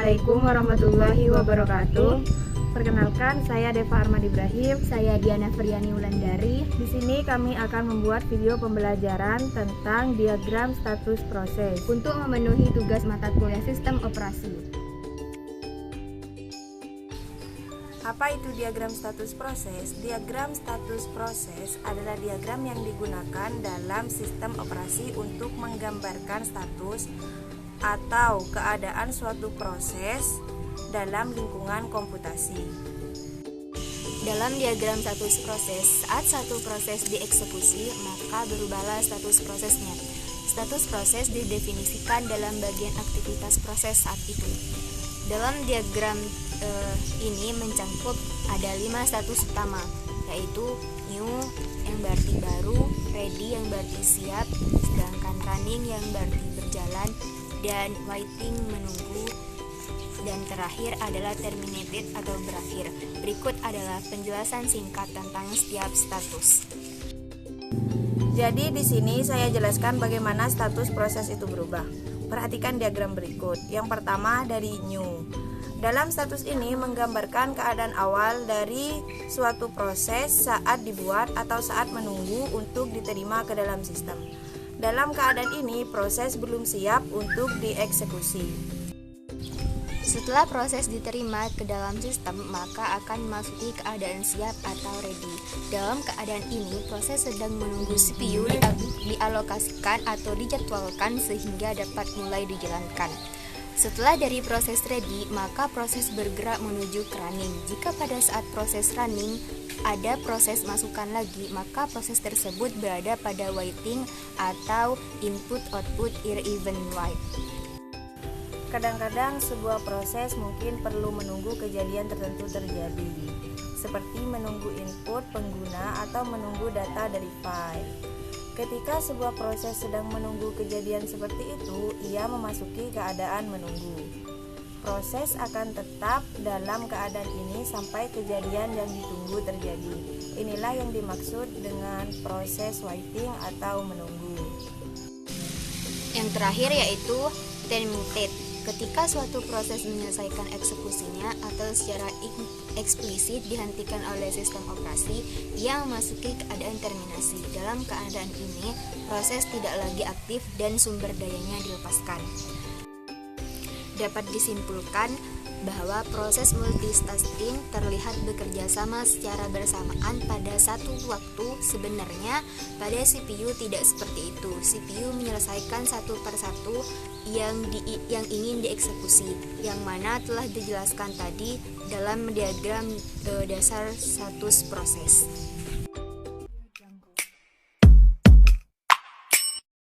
Assalamualaikum warahmatullahi wabarakatuh. Perkenalkan, saya Deva Armad Ibrahim. Saya Diana Friani Wulandari. Di sini kami akan membuat video pembelajaran tentang diagram status proses untuk memenuhi tugas mata kuliah sistem operasi. Apa itu diagram status proses? Diagram status proses adalah diagram yang digunakan dalam sistem operasi untuk menggambarkan status atau keadaan suatu proses dalam lingkungan komputasi. Dalam diagram status proses, saat satu proses dieksekusi, maka berubahlah status prosesnya. Status proses didefinisikan dalam bagian aktivitas proses saat itu. Dalam diagram ini mencakup ada 5 status utama, yaitu new yang berarti baru, ready yang berarti siap, sedangkan running yang berarti berjalan, dan waiting menunggu, dan terakhir adalah terminated atau berakhir. Berikut adalah penjelasan singkat tentang setiap status. Jadi di sini saya jelaskan bagaimana status proses itu berubah. Perhatikan diagram berikut. Yang pertama dari new. Dalam status ini menggambarkan keadaan awal dari suatu proses saat dibuat atau saat menunggu untuk diterima ke dalam sistem. Dalam keadaan ini proses belum siap untuk dieksekusi. Setelah proses diterima ke dalam sistem, maka akan memasuki keadaan siap atau ready. Dalam keadaan ini, proses sedang menunggu CPU dialokasikan atau dijadwalkan sehingga dapat mulai dijalankan. Setelah dari proses ready, maka proses bergerak menuju ke running. Jika pada saat proses running ada proses masukkan lagi, maka proses tersebut berada pada waiting atau input-output even wait. Kadang-kadang sebuah proses mungkin perlu menunggu kejadian tertentu terjadi, seperti menunggu input pengguna atau menunggu data dari file. Ketika sebuah proses sedang menunggu kejadian seperti itu, ia memasuki keadaan menunggu. Proses akan tetap dalam keadaan ini sampai kejadian yang ditunggu terjadi. Inilah yang dimaksud dengan proses waiting atau menunggu. Yang terakhir yaitu terminated. Ketika suatu proses menyelesaikan eksekusinya atau secara eksplisit dihentikan oleh sistem operasi, ia memasuki keadaan terminasi. Dalam keadaan ini, proses tidak lagi aktif dan sumber dayanya dilepaskan. Dapat disimpulkan bahwa proses multitasking terlihat bekerja sama secara bersamaan pada satu waktu. Sebenarnya pada CPU tidak seperti itu. CPU menyelesaikan satu persatu yang ingin dieksekusi, yang mana telah dijelaskan tadi dalam diagram dasar status proses.